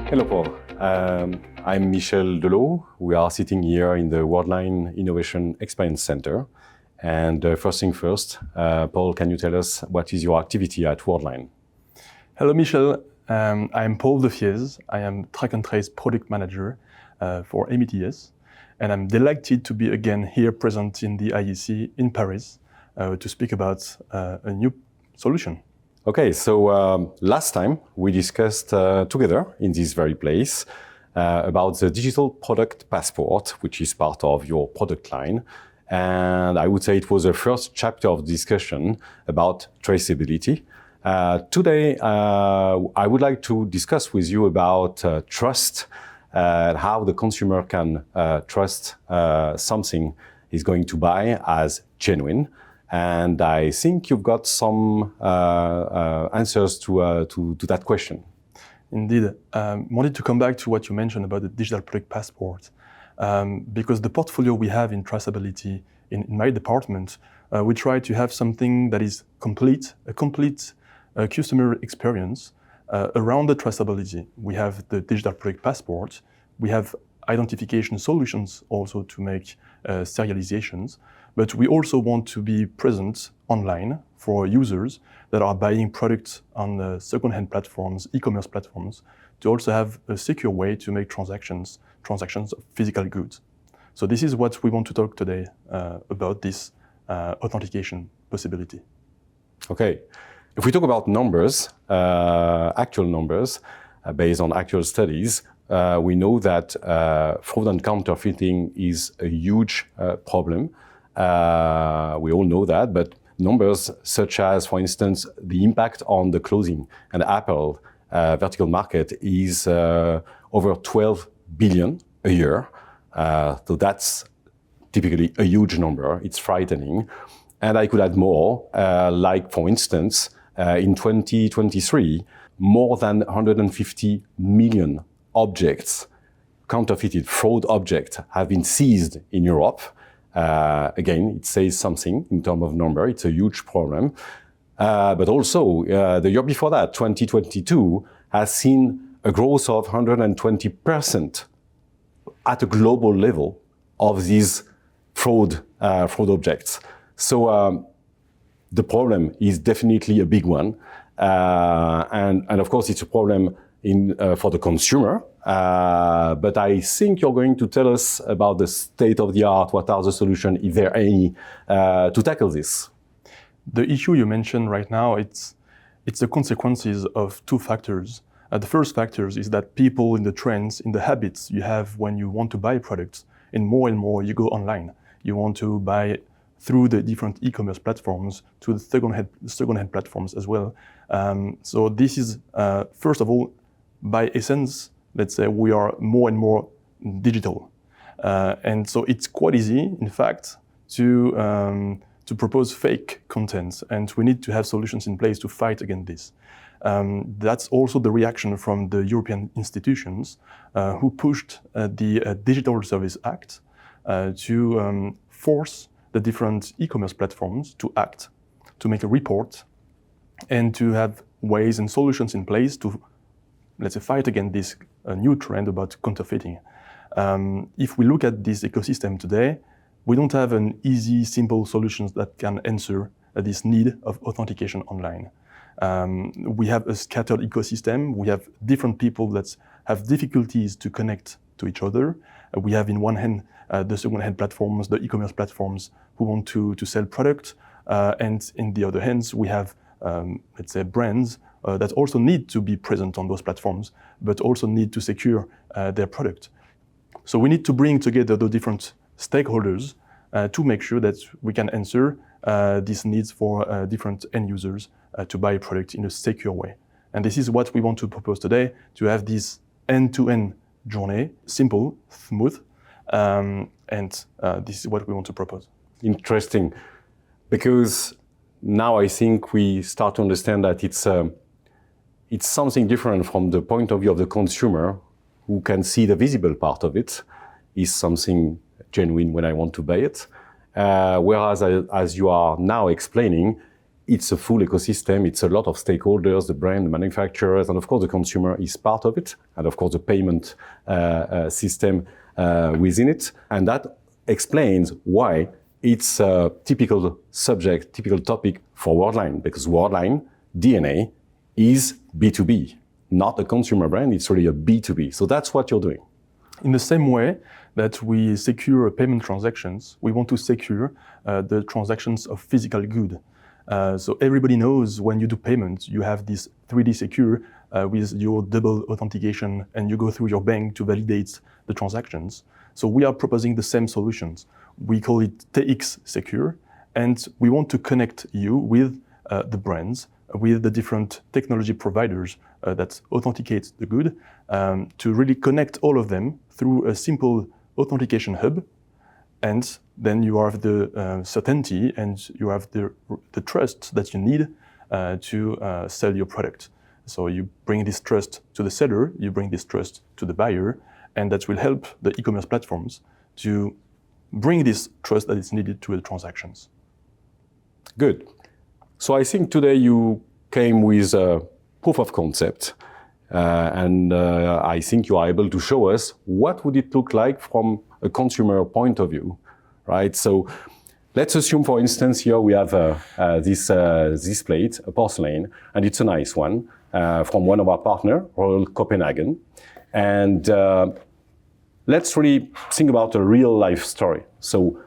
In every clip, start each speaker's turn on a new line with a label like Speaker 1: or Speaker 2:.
Speaker 1: Hello, Paul. I'm Michel Delaux. We are sitting here in the Worldline Innovation Experience Center. And first thing first, Paul, can you tell us what is your activity at Worldline?
Speaker 2: Hello, Michel. I'm Paul Defiez. I am Track and Trace Product Manager for METS. And I'm delighted to be again here present in the IEC in Paris to speak about a new solution.
Speaker 1: Okay, so last time we discussed together in this very place about the digital product passport, which is part of your product line. And I would say it was the first chapter of discussion about traceability. Today, I would like to discuss with you about trust, how the consumer can trust something he's going to buy as genuine. And I think you've got some answers to that question.
Speaker 2: Indeed. Wanted to come back to what you mentioned about the digital product passport, because the portfolio we have in traceability in my department, we try to have something that is a complete customer experience around the traceability. We have the digital product passport, we have identification solutions also to make serializations, but we also want to be present online for users that are buying products on second-hand platforms, e-commerce platforms, to also have a secure way to make transactions of physical goods. So this is what we want to talk today about this authentication possibility.
Speaker 1: Okay. If we talk about numbers, actual numbers, based on actual studies, we know that fraud and counterfeiting is a huge problem. We all know that, but numbers such as, for instance, the impact on the clothing and apparel vertical market is over 12 billion a year. So that's typically a huge number. It's frightening. And I could add more, like, for instance, in 2023, more than 150 million objects, counterfeited fraud objects, have been seized in Europe. Again, it says something in terms of number. It's a huge problem. But also, the year before that, 2022, has seen a growth of 120% at a global level of these fraud objects. So the problem is definitely a big one. And of course, it's a problem for the consumer. But I think you're going to tell us about the state of the art. What are the solutions, if there are any, to tackle this?
Speaker 2: The issue you mentioned right now, it's the consequences of two factors. The first factor is that people in the trends, in the habits you have when you want to buy products, and more you go online. You want to buy through the different e-commerce platforms, to the second-hand platforms as well. So this is, first of all, by essence, let's say we are more and more digital. And so it's quite easy, in fact, to propose fake content, and we need to have solutions in place to fight against this. That's also the reaction from the European institutions who pushed the Digital Service Act to force the different e-commerce platforms to act, to make a report, and to have ways and solutions in place to, let's say, fight against this new trend about counterfeiting. If we look at this ecosystem today, we don't have an easy, simple solutions that can answer this need of authentication online. We have a scattered ecosystem. We have different people that have difficulties to connect to each other. We have, in one hand, the second-hand platforms, the e-commerce platforms who want to sell products. And in the other hands, we have, let's say, brands that also need to be present on those platforms, but also need to secure their product. So we need to bring together the different stakeholders to make sure that we can answer these needs for different end users to buy a product in a secure way. And this is what we want to propose today, to have this end-to-end journey, simple, smooth, and this is what we want to propose.
Speaker 1: Interesting, because now I think we start to understand that it's something different from the point of view of the consumer, who can see the visible part of it. Is something genuine when I want to buy it? Whereas, as you are now explaining, it's a full ecosystem. It's a lot of stakeholders, the brand, the manufacturers, and of course the consumer is part of it, and of course the payment system within it. And that explains why it's a typical subject, typical topic for Worldline, because Worldline DNA is B2B, not a consumer brand, it's really a B2B. So that's what you're doing.
Speaker 2: In the same way that we secure payment transactions, we want to secure the transactions of physical good. So everybody knows when you do payments, you have this 3D secure with your double authentication, and you go through your bank to validate the transactions. So we are proposing the same solutions. We call it TX Secure, and we want to connect you with the brands, with the different technology providers that authenticate the good, to really connect all of them through a simple authentication hub. And then you have the certainty and you have the trust that you need to sell your product. So you bring this trust to the seller, you bring this trust to the buyer, and that will help the e-commerce platforms to bring this trust that is needed to the transactions.
Speaker 1: Good. So I think today you came with a proof of concept, and I think you are able to show us what would it look like from a consumer point of view, right? So let's assume, for instance, here we have this plate, a porcelain, and it's a nice one from one of our partners, Royal Copenhagen. And let's really think about a real life story. So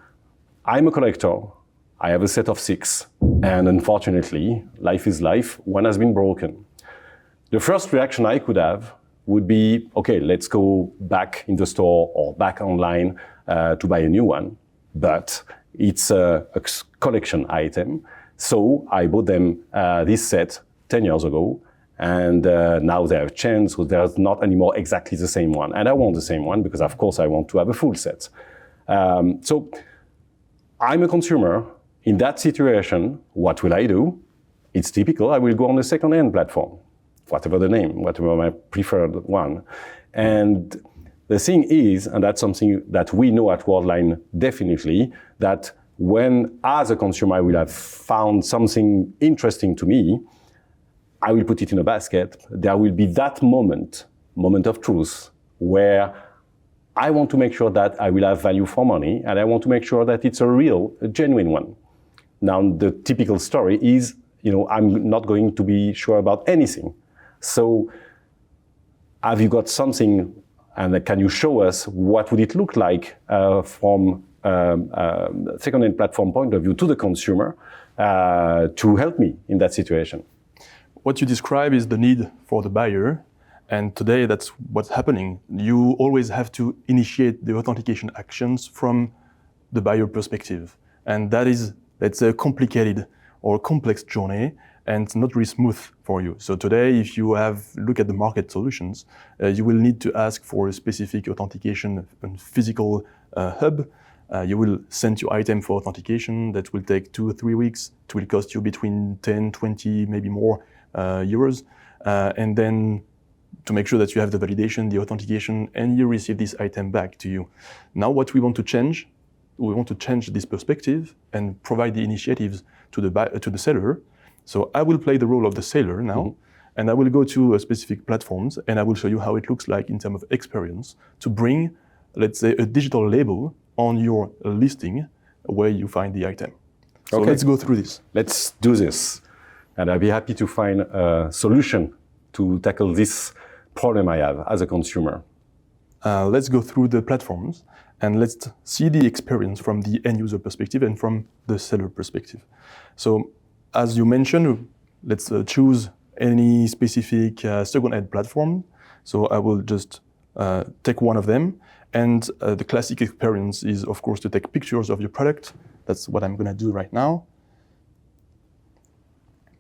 Speaker 1: I'm a collector. I have a set of 6, and unfortunately, life is life, one has been broken. The first reaction I could have would be, okay, let's go back in the store or back online to buy a new one, but it's a collection item. So I bought them this set 10 years ago, and now they have changed, so there's not anymore exactly the same one. And I want the same one because, of course, I want to have a full set. So I'm a consumer. In that situation, what will I do? It's typical, I will go on a second-hand platform, whatever the name, whatever my preferred one. And the thing is, and that's something that we know at Worldline definitely, that when, as a consumer, I will have found something interesting to me, I will put it in a basket. There will be that moment of truth, where I want to make sure that I will have value for money, and I want to make sure that it's a genuine one. Now, the typical story is, I'm not going to be sure about anything. So have you got something, and can you show us what would it look like from second-hand platform point of view to the consumer to help me in that situation?
Speaker 2: What you describe is the need for the buyer, and today that's what's happening. You always have to initiate the authentication actions from the buyer perspective, and that's a complicated or complex journey, and not really smooth for you. So today, if you look at the market solutions, you will need to ask for a specific authentication and physical hub. You will send your item for authentication. That will take 2 or 3 weeks. It will cost you between 10, 20, maybe more euros. And then to make sure that you have the validation, the authentication, and you receive this item back to you. Now what we want to change, we want to change this perspective and provide the initiatives to the seller. So I will play the role of the seller now, and I will go to specific platforms, and I will show you how it looks like in terms of experience to bring, let's say, a digital label on your listing where you find the item. So let's go through this.
Speaker 1: Let's do this. And I'll be happy to find a solution to tackle this problem I have as a consumer.
Speaker 2: Let's go through the platforms, and let's see the experience from the end user perspective and from the seller perspective. So as you mentioned, let's choose any specific second-hand platform. So I will just take one of them. And the classic experience is, of course, to take pictures of your product. That's what I'm going to do right now.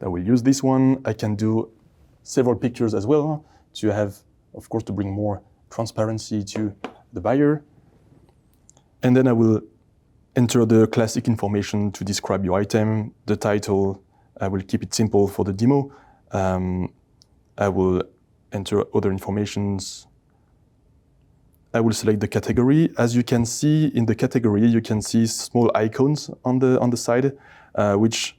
Speaker 2: I will use this one. I can do several pictures as well to have, of course, to bring more transparency to the buyer. And then I will enter the classic information to describe your item, the title. I will keep it simple for the demo. I will enter other informations. I will select the category. As you can see in the category, you can see small icons on the side. which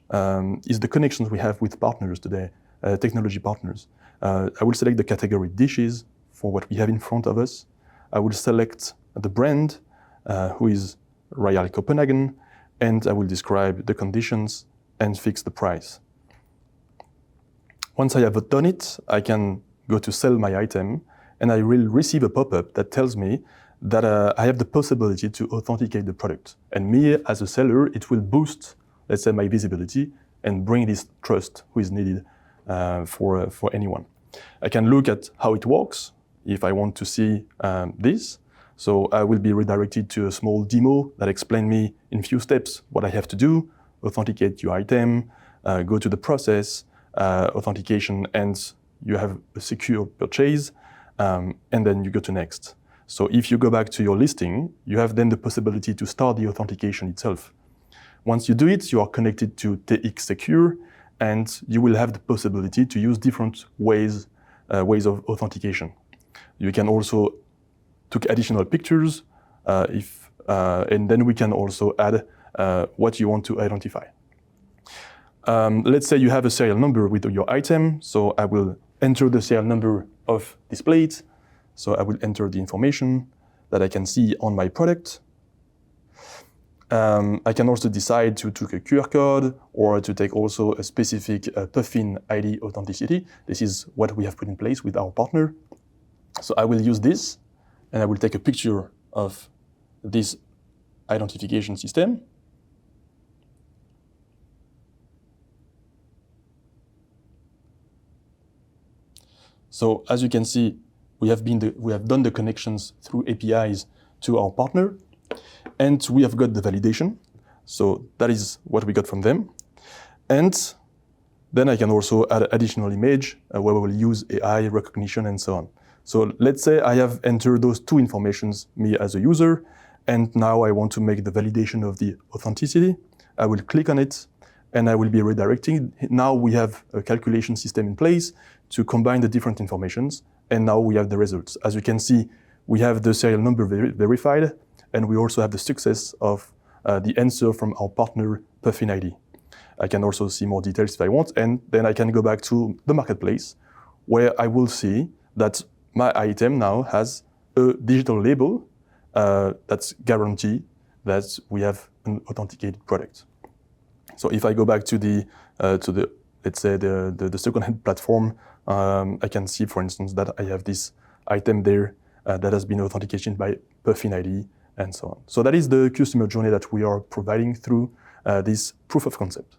Speaker 2: is the connections we have with partners today, technology partners. I will select the category dishes for what we have in front of us. I will select the brand, who is Royal Copenhagen, and I will describe the conditions and fix the price. Once I have done it, I can go to sell my item, and I will receive a pop-up that tells me that I have the possibility to authenticate the product. And me, as a seller, it will boost, let's say, my visibility and bring this trust who is needed for anyone. I can look at how it works if I want to see this. So I will be redirected to a small demo that explains me in few steps what I have to do, authenticate your item, go to the process, authentication, and you have a secure purchase, and then you go to next. So if you go back to your listing, you have then the possibility to start the authentication itself. Once you do it, you are connected to TX Secure, and you will have the possibility to use different ways of authentication. You can also take additional pictures, and then we can also add what you want to identify. Let's say you have a serial number with your item, so I will enter the serial number of this plate. So I will enter the information that I can see on my product. I can also decide to take a QR code or to take also a specific Puffin ID authenticity. This is what we have put in place with our partner. So I will use this, and I will take a picture of this identification system. So as you can see, we have done the connections through APIs to our partner, and we have got the validation. So that is what we got from them. And then I can also add additional image where we will use AI recognition and so on. So let's say I have entered those two informations, me as a user, and now I want to make the validation of the authenticity. I will click on it, and I will be redirecting. Now we have a calculation system in place to combine the different informations, and now we have the results. As you can see, we have the serial number verified, and we also have the success of the answer from our partner, Puffin ID. I can also see more details if I want, and then I can go back to the marketplace, where I will see that my item now has a digital label that's guarantee that we have an authenticated product. So if I go back to the let's say the second-hand platform, I can see, for instance, that I have this item there that has been authenticated by Puffin ID and so on. So that is the customer journey that we are providing through this proof of concept.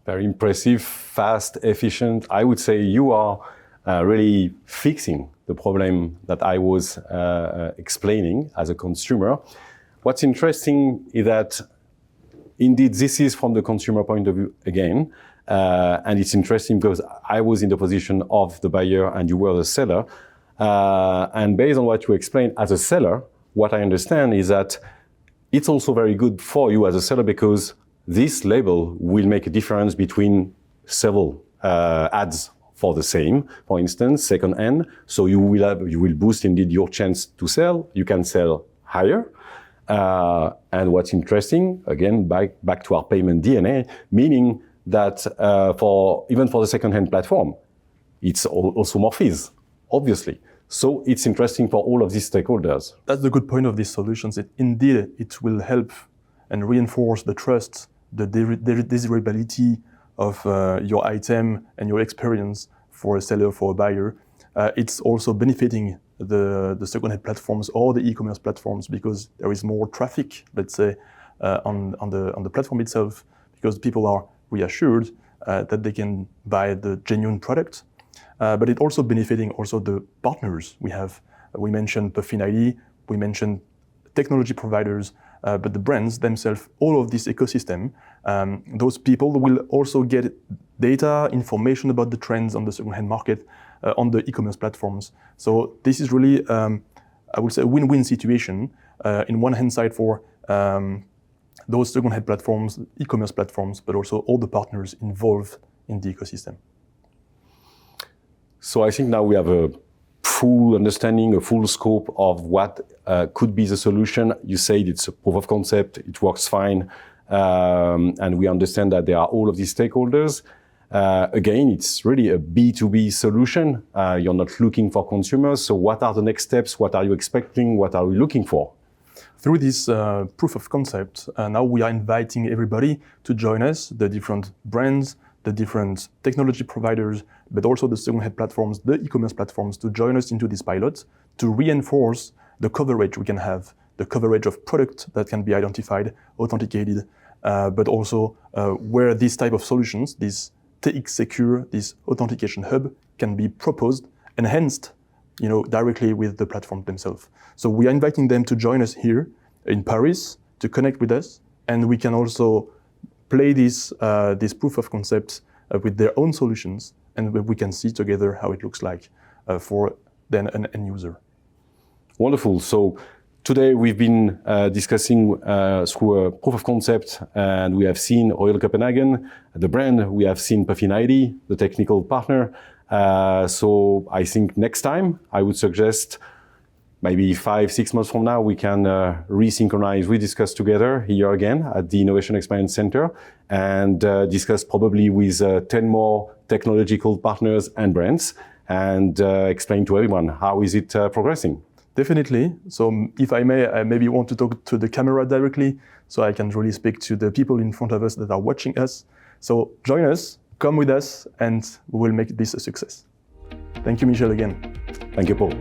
Speaker 1: Very impressive, fast, efficient. I would say you are really fixing the problem that I was explaining as a consumer. What's interesting is that indeed this is from the consumer point of view again, and it's interesting because I was in the position of the buyer and you were the seller. And based on what you explained as a seller, what I understand is that it's also very good for you as a seller because this label will make a difference between several ads for the same, for instance, second-hand. So you will boost indeed your chance to sell. You can sell higher. And what's interesting, again, back to our payment DNA, meaning that even for the second-hand platform, it's also more fees, obviously. So it's interesting for all of these stakeholders.
Speaker 2: That's the good point of these solutions. Indeed, it will help and reinforce the trust, the desirability of your item and your experience for a seller, for a buyer. It's also benefiting the second-hand platforms or the e-commerce platforms because there is more traffic, let's say, on the platform itself, because people are reassured that they can buy the genuine product. But it also benefiting also the partners we have. We mentioned Puffin ID, we mentioned technology providers, but the brands themselves, all of this ecosystem, those people will also get data, information about the trends on the second-hand market, on the e-commerce platforms. So this is really, I would say, a win-win situation. In one hand side for those second-hand platforms, e-commerce platforms, but also all the partners involved in the ecosystem.
Speaker 1: So I think now we have a full understanding, a full scope of what could be the solution. You said it's a proof of concept, it works fine. and we understand that there are all of these stakeholders. Again, it's really a B2B solution. You're not looking for consumers. So what are the next steps? What are you expecting? What are we looking for?
Speaker 2: Through this proof of concept, now we are inviting everybody to join us, the different brands, the different technology providers, but also the second-hand platforms, the e-commerce platforms, to join us into this pilot to reinforce the coverage we can have, the coverage of product that can be identified, authenticated, but also where these type of solutions, this TX Secure, this authentication hub, can be proposed, enhanced, directly with the platform themselves. So we are inviting them to join us here in Paris to connect with us, and we can also play this proof of concept with their own solutions, and we can see together how it looks like for then an end user.
Speaker 1: Wonderful. So today we've been discussing through a proof of concept, and we have seen Royal Copenhagen, the brand. We have seen Puffin ID, the technical partner. So I think next time I would suggest maybe 5-6 months from now, we can resynchronize, rediscuss together here again at the Innovation Experience Center, and discuss probably with 10 more technological partners and brands, and explain to everyone how is it progressing.
Speaker 2: Definitely. So if I may, I maybe want to talk to the camera directly, so I can really speak to the people in front of us that are watching us. So join us, come with us, and we will make this a success. Thank you, Michel, again.
Speaker 1: Thank you, Paul.